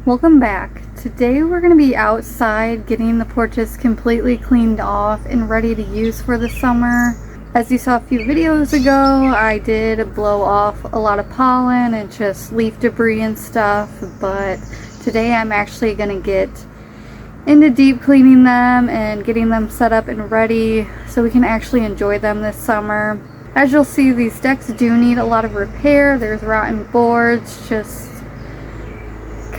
Welcome back. Today we're going to be outside getting the porches completely cleaned off and ready to use for the summer. As you saw a few videos ago, I did blow off a lot of pollen and just leaf debris and stuff, but today I'm actually going to get into deep cleaning them and getting them set up and ready so we can actually enjoy them this summer. As you'll see, these decks do need a lot of repair. There's rotten boards just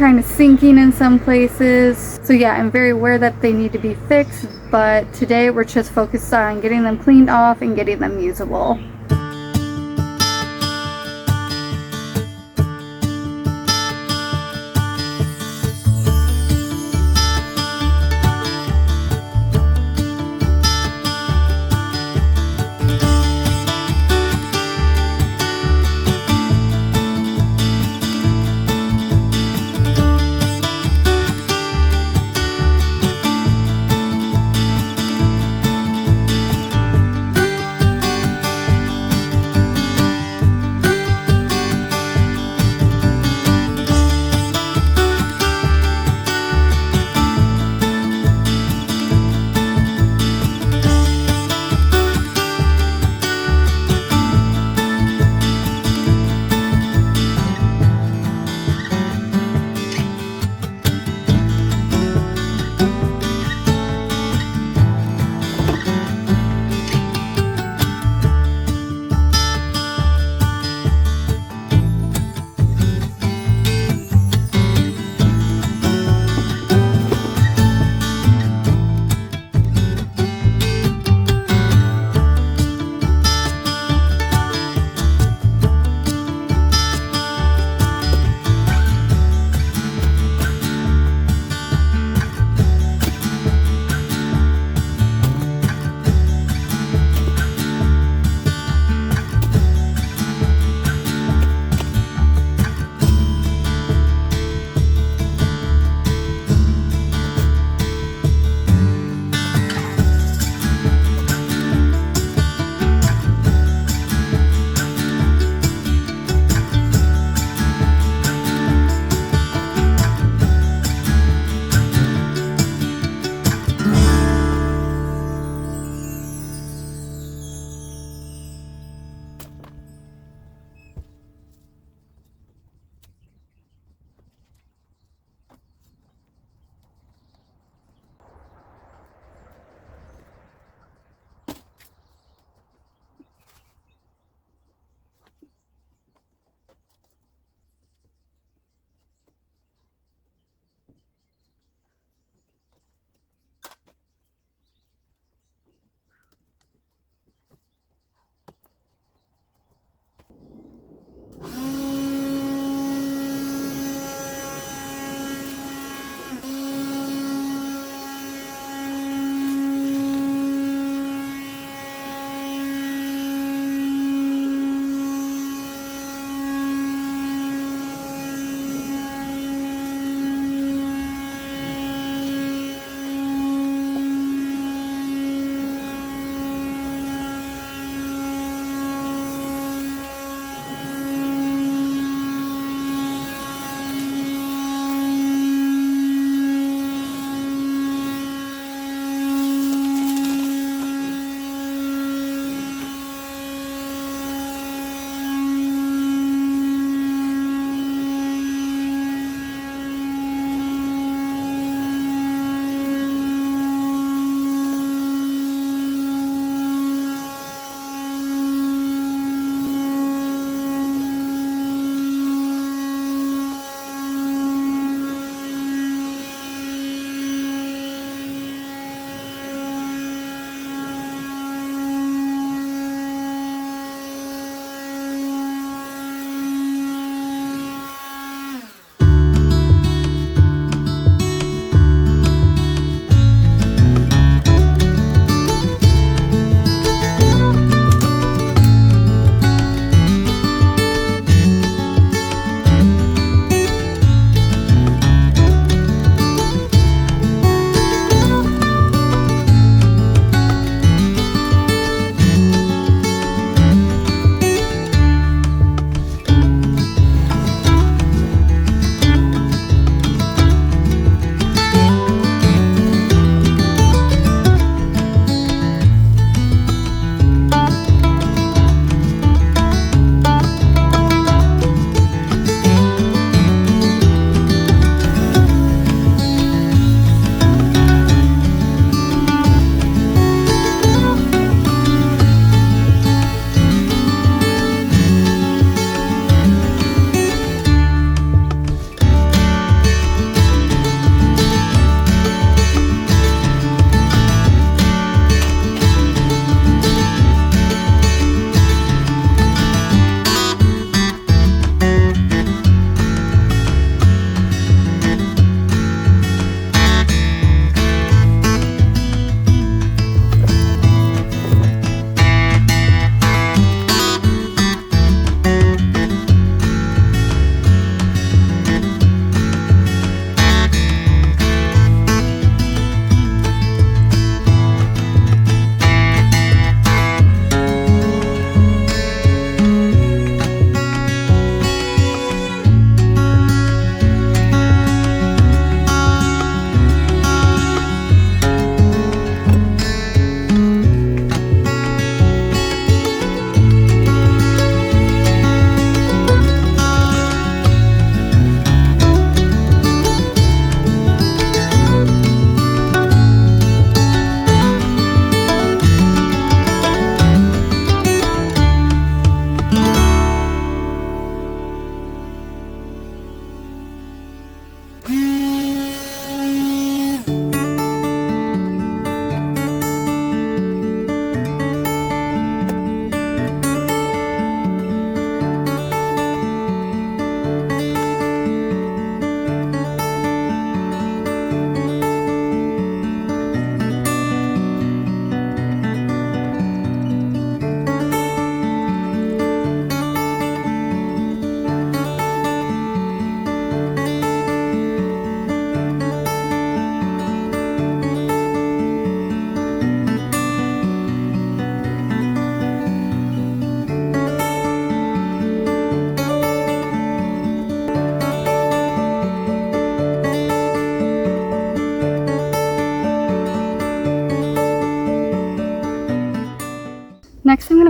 kind of sinking in some places. So yeah, I'm very aware that they need to be fixed, but today we're just focused on getting them cleaned off and getting them usable.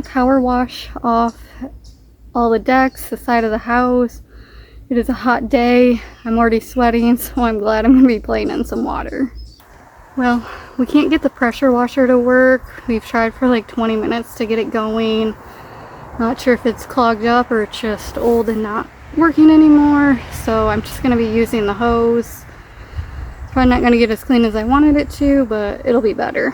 to power wash off all the decks, the side of the house. It is a hot day. I'm already sweating, so I'm glad I'm going to be playing in some water. Well, we can't get the pressure washer to work. We've tried for like 20 minutes to get it going. Not sure if it's clogged up or it's just old and not working anymore. So I'm just going to be using the hose. Probably not going to get as clean as I wanted it to, but it'll be better.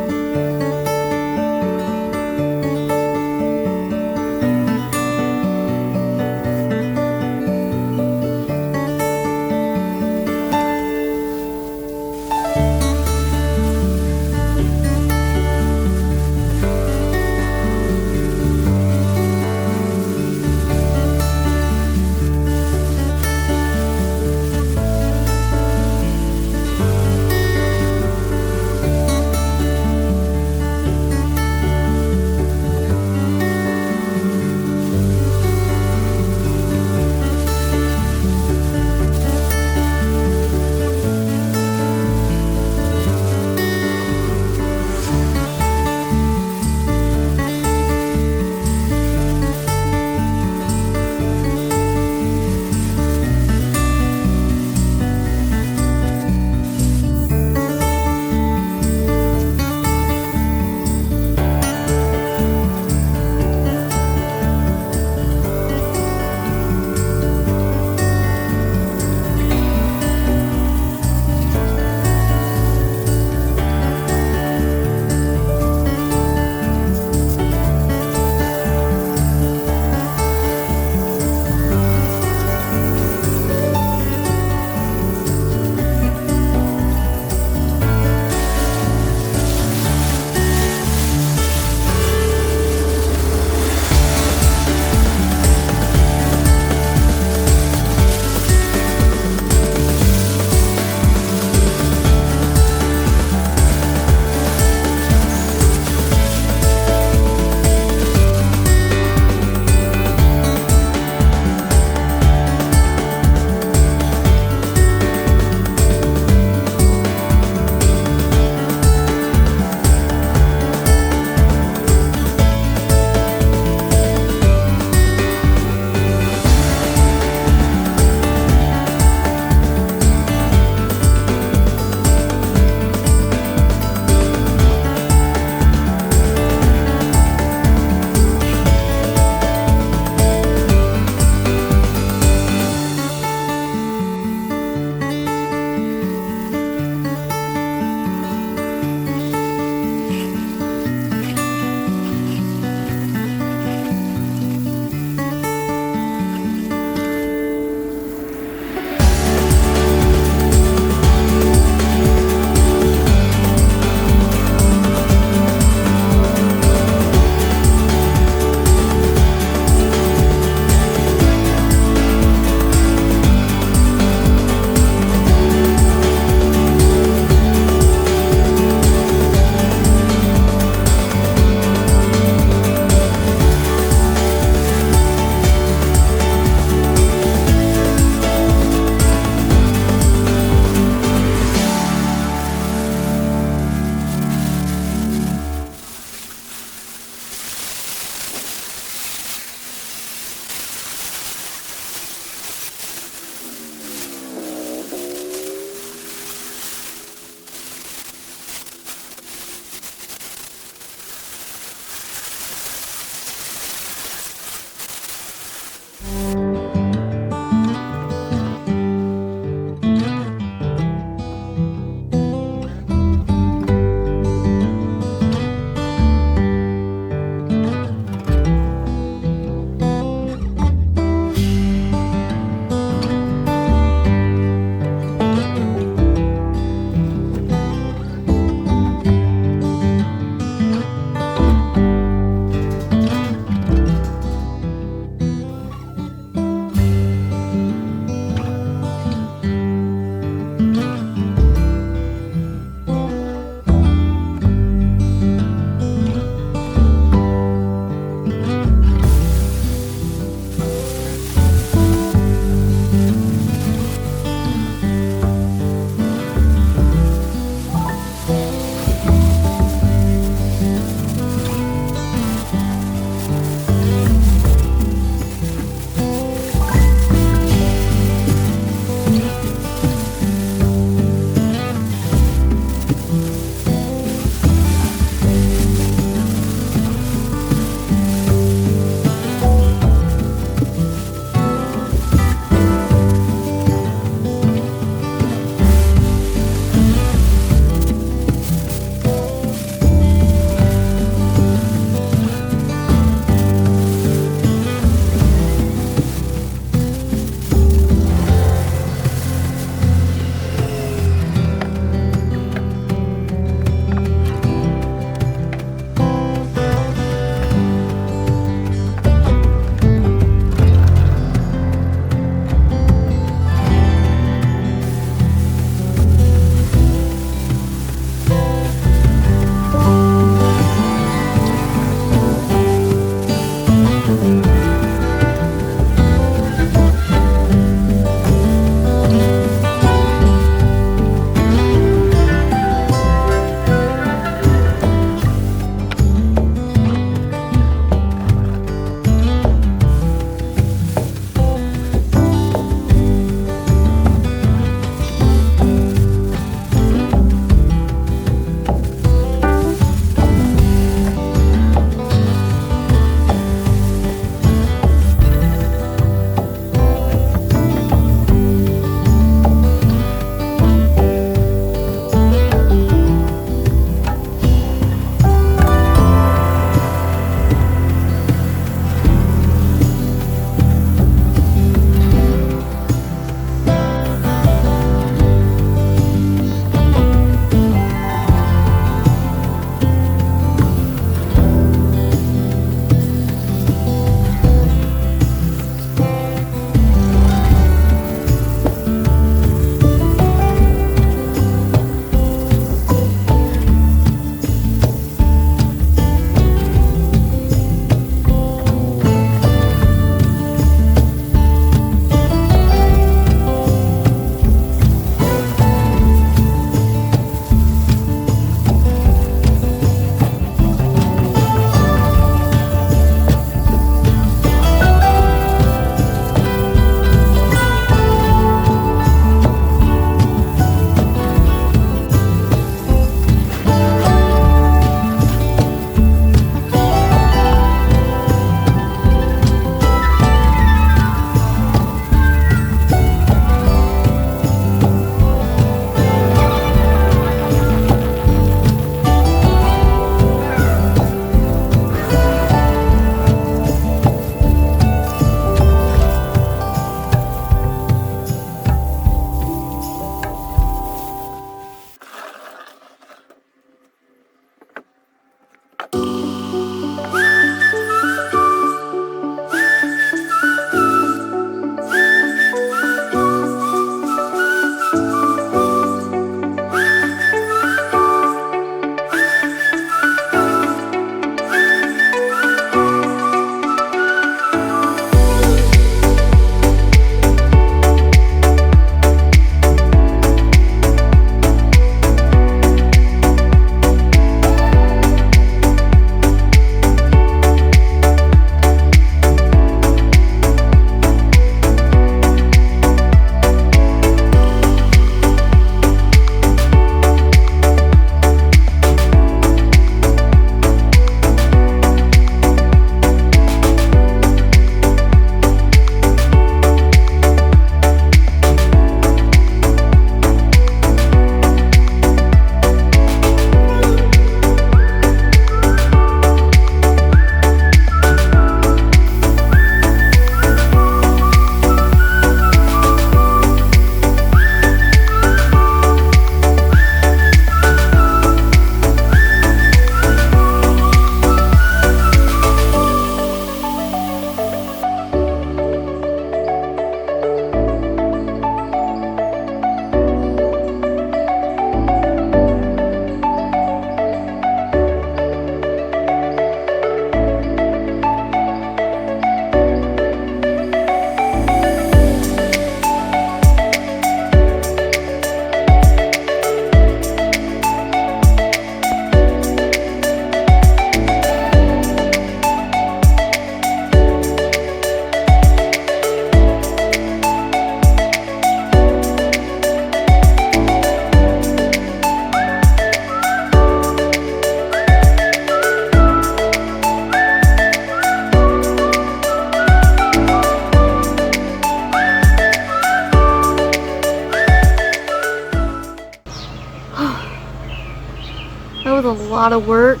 was a lot of work.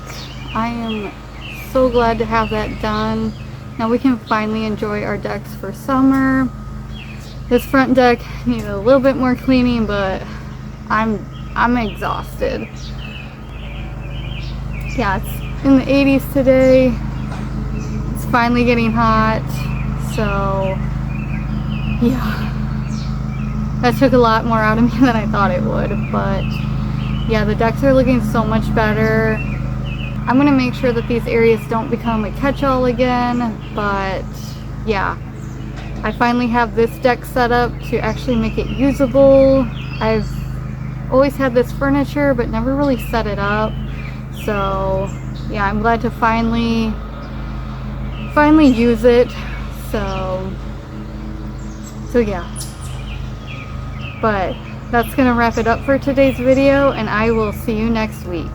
I am so glad to have that done. Now we can finally enjoy our decks for summer. This front deck needed a little bit more cleaning, but I'm exhausted. Yeah, it's in the 80s today. It's finally getting hot, so yeah. That took a lot more out of me than I thought it would, but yeah, the decks are looking so much better. I'm gonna make sure that these areas don't become a catch-all again, but yeah, I finally have this deck set up to actually make it usable. I've always had this furniture but never really set it up, so yeah, I'm glad to finally use it. So yeah, but that's gonna wrap it up for today's video, and I will see you next week.